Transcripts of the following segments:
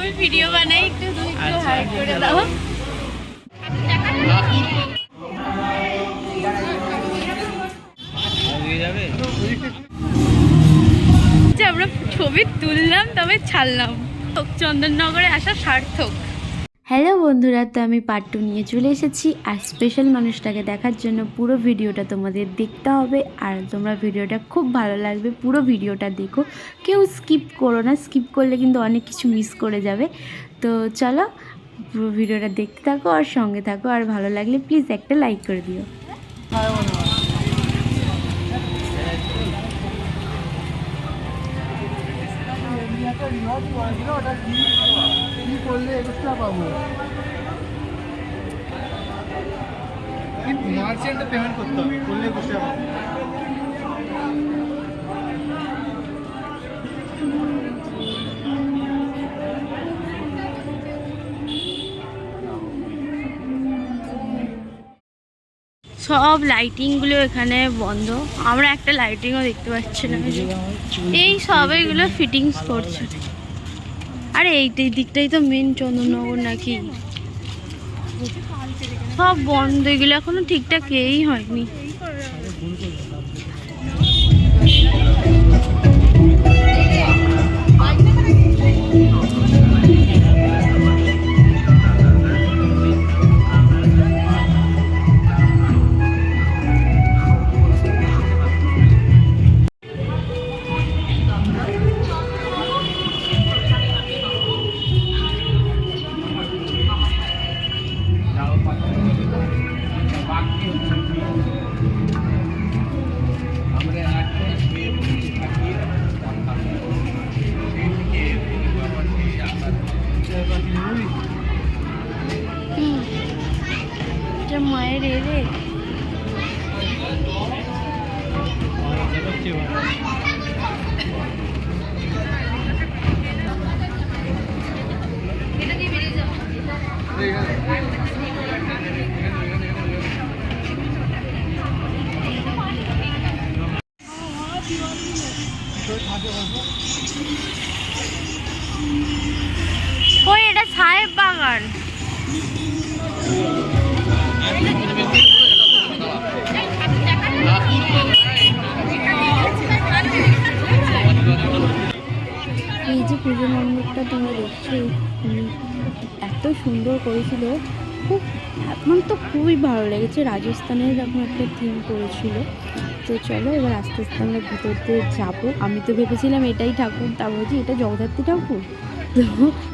আমি ভিডিও বানাই, একটু হাইড করে দাও। আমরা ছবি তুললাম তবে ছাড়লাম, চন্দননগরে আসা সার্থক। হ্যালো বন্ধুরা, তো আমি পার্ট 2 নিয়ে চলে এসেছি। আর স্পেশাল মানুষটাকে দেখার জন্য পুরো ভিডিওটা তোমাদের দেখতে হবে। আর তোমরা ভিডিওটা খুব ভালো লাগবে, পুরো ভিডিওটা দেখো, কেউ স্কিপ করো না, স্কিপ করলে কিন্তু অনেক কিছু মিস করে যাবে। তো চলো পুরো ভিডিওটা দেখতে থাকো আর সঙ্গে থাকো। আর ভালো লাগলে প্লিজ একটা লাইক করে দিও। মার্চেন্টে পেমেন্ট করতে হবে, করলে বুঝতে পারবো। সব লাইটিংগুলো এখানে বন্ধ, আমরা একটা লাইটিংও দেখতে পাচ্ছি না। এই সব এইগুলো ফিটিংস করছে। আরে এই দিকটাই তো মেন চন্দননগর নাকি, সব বন্ধ, এগুলো এখনো ঠিকঠাক এই হয়নি। মায়ের এরে ওই এটা সাহেব বাগান। এই যে পুজো মণ্ডপটা তোমরা দেখছো, এত সুন্দর করেছিল, খুব এখন তো খুবই ভালো লেগেছে। রাজস্থানের এরকম একটা থিম করেছিল। তো চলো এবার আস্তে আস্তে আমরা ভিতর দিয়ে যাবো। আমি তো ভেবেছিলাম এটাই ঠাকুর, তারপর বলছি এটা জগদ্ধাত্রী ঠাকুর।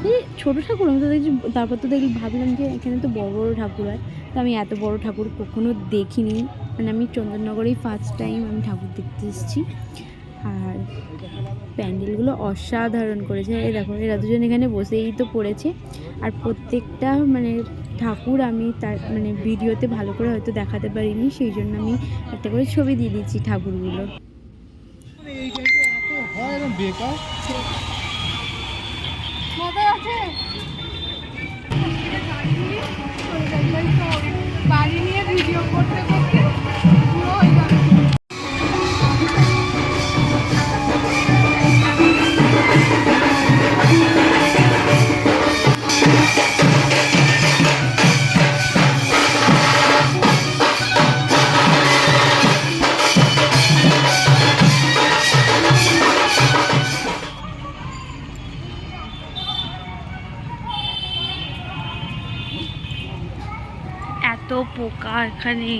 তো ছোটো ঠাকুর আমি তো দেখছি, তারপর তো দেখি ভাবলাম যে এখানে তো বড় বড় ঠাকুর হয়। তো আমি এত বড় ঠাকুর কখনো দেখিনি, মানে আমি চন্দননগরেই ফার্স্ট টাইম আমি ঠাকুর দেখতে এসেছি। আর প্যান্ডেলগুলো অসাধারণ করেছে। এই দেখো এরা দুজন এখানে বসেই তো পড়েছে। আর প্রত্যেকটা মানে ঠাকুর আমি তার মানে ভিডিওতে ভালো করে হয়তো দেখাতে পারিনি, সেই জন্য আমি একটা করে ছবি দিয়ে দিচ্ছি ঠাকুরগুলো। বাড়ি নিয়ে ভিডিও করতে করতে এত পোকা এখানে,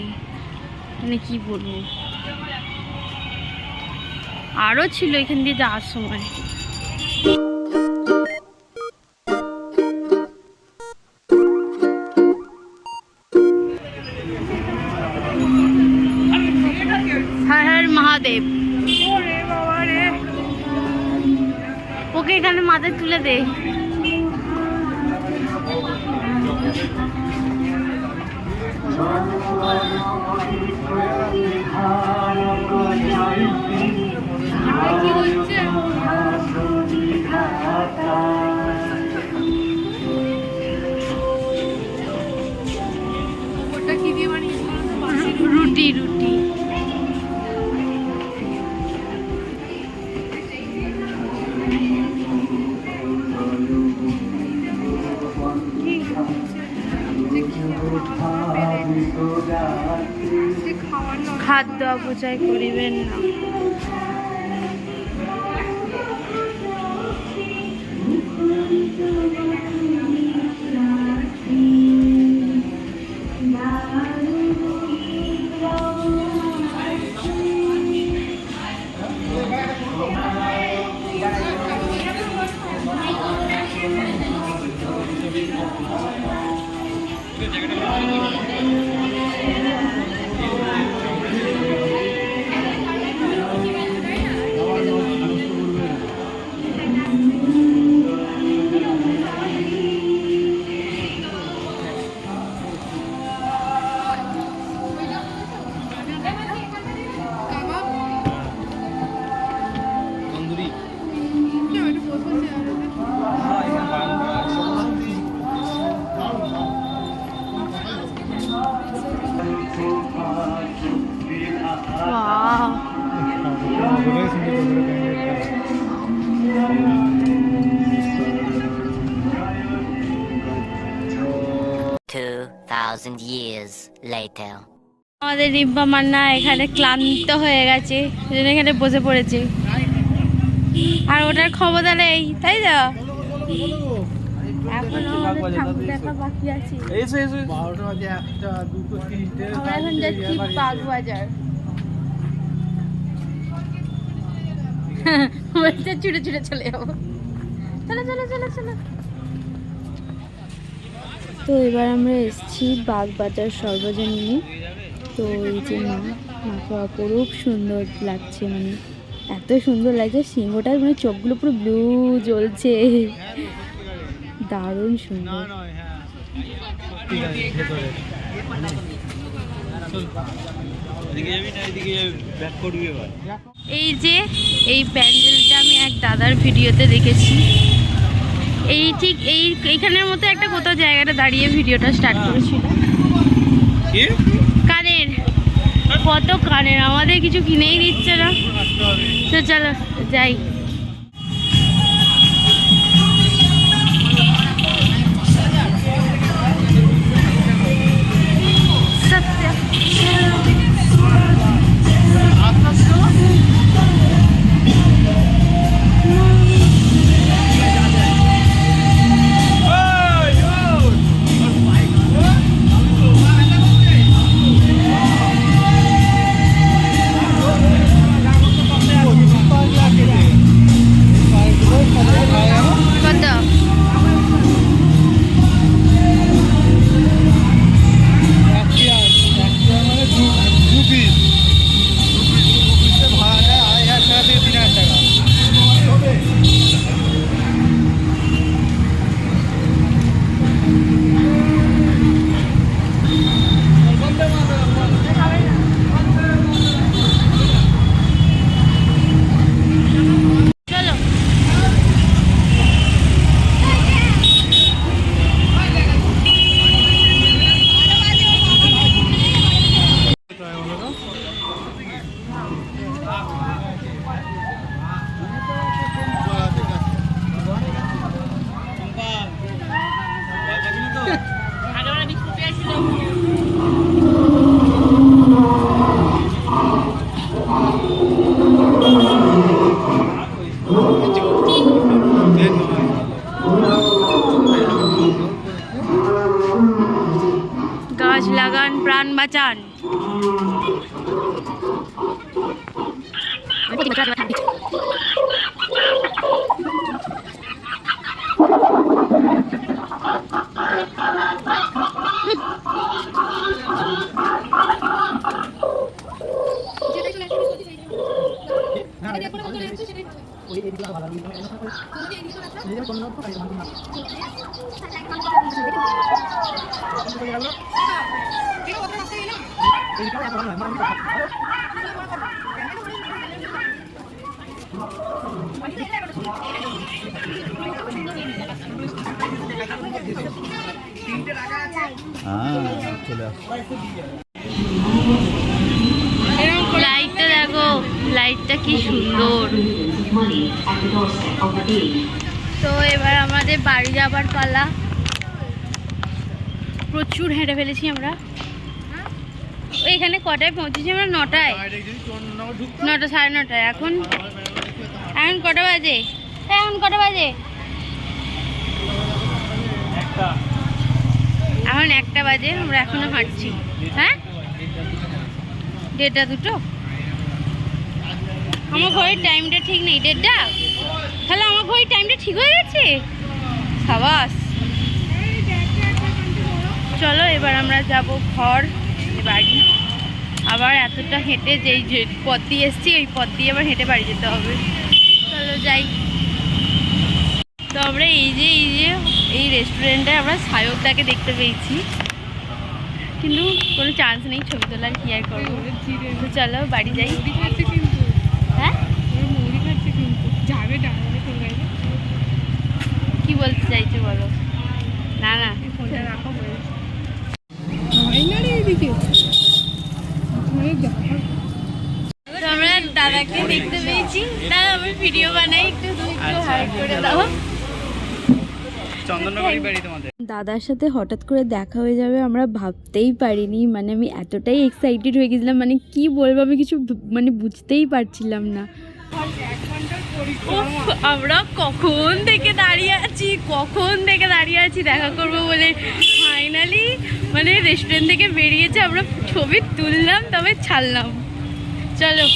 মানে কি বলবো, আরো ছিল এখান দিয়ে যাওয়ার সময়। হর হর মহাদেব। ওকে এখানে মাথায় তুলে দে। কি হচ্ছে? ওটা কি দিয়ে বানিয়েছিল? রুটি রুটি। হাত দেওয়া বোঝাই করিবেন না।2,000 years later. আমাদের রিম্পা মান্না এখানে ক্লান্ত হয়ে গেছে, সেজন্য এখানে বসে পড়েছে। আর ওটার ক্ষমতা নেই, তাই তো? এখনো আমাদের ঠাকুর দেখা বাকি আছে। আমরা এখন যাচ্ছি বাগবাজার। বলছে ছুটে ছুটে চলে যাবো। চলো চলো চলো চলো। তো এবার আমরা এসেছি বাগবাজার সর্বজনীনে। তো এই যে মাকে অপরূপ সুন্দর লাগছে, মানে এত সুন্দর লাগছে, সিংহটার মানে চোখগুলো পুরো ব্লু জ্বলছে, দারুণ সুন্দর। এই যে এই প্যান্ডেলটা আমি এক দাদার ভিডিওতে দেখেছি, এই ঠিক এইখানের মতো একটা কোথাও জায়গাটা দাঁড়িয়ে ভিডিওটা স্টার্ট করেছিল। কানের কত কানের, আমাদের কিছু কিনেই দিচ্ছে না। তো চলো যাই। গাছ লাগান, প্রাণ বাঁচান। লাইটটা দেখো, লাইটটা কি সুন্দর। তো এবার আমাদের বাড়ি যাবার পালা। প্রচুর হেঁটে ফেলেছি আমরা, এখানে কটায় পৌঁছেছি আমরা? 9টায়, ডাইরেক্ট যদি চন্দননগর ঢুকতাম 9টা 9:30। এখন এখন কটা বাজে? এখন কটা বাজে? এখন 1টা বাজে, আমরা এখনো হাঁটছি। হ্যাঁ, 1:30 2টো। আমার ঘড়ির টাইমটা ঠিক নেই, 1:30। তাহলে আমার ঘড়ির টাইমটা ঠিক হয়ে গেছে। সাবাস। চলো এবার আমরা যাব ঘর, বাড়ি। আবার এতটা হেঁটে যে পথ দিয়ে এসছি ওই পথ দিয়ে আবার হেঁটে বাড়ি যেতে হবে। চলো যাই। তো আমরা এই রেস্টুরেন্টে আমরা সায়কদাকে দেখতে পেয়েছি, কিন্তু কোনো চান্স নেই ছবি তোলার, কি আর করবো। তো চলো বাড়ি যাই। মুড়ি খাচ্ছে কিন্তু, হ্যাঁ, ওরা মুড়ি খাচ্ছে কিন্তু, যাবে ডাঙালে কোথায়? কি বলতে চাইছো বলো? না না, ফোনটা রাখা হয়েছে। হয় না রে এদিকে। ওখানে দেখা তো আমরা দাদাকে দেখতে পেয়েছি। দাদা আমি ভিডিও বানাই, একটু হাইড করে দাও। চন্দননগরই বাড়ি তোমাদের। দাদার সাথে হঠাৎ করে দেখা হয়ে যাবে আমরা ভাবতেই পারিনি। মানে আমি এতটাই এক্সাইটেড হয়ে গেছিলাম, মানে কি বলবো আমি কিছু মানে বুঝতেই পারছিলাম না। উফ, আমরা কখন থেকে দাঁড়িয়ে আছি দেখা করব বলে। ফাইনালি মানে রেস্টুরেন্ট থেকে বেরিয়েছে, আমরা ছবি তুললাম তবে ছাড়লাম। চলো,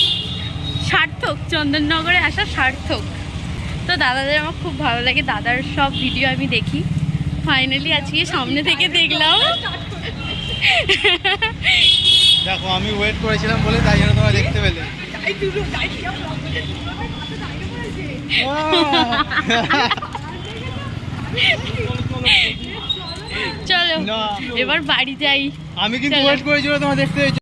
সার্থক, চন্দননগরে আসা সার্থক। তো দাদাদের আমার খুব ভালো লাগে, দাদার সব ভিডিও আমি দেখি। ফাইনালি আজকে সামনে থেকে দেখলাম। দেখো আমি ওয়েট করেছিলাম বলে তাই জন্য তোমরা দেখতে পেলে। চলো না। এবার বাড়ি যাই। আমি কিন্তু চলো। ওয়েট করেছি বলে তোমরা দেখতে পেয়েছো।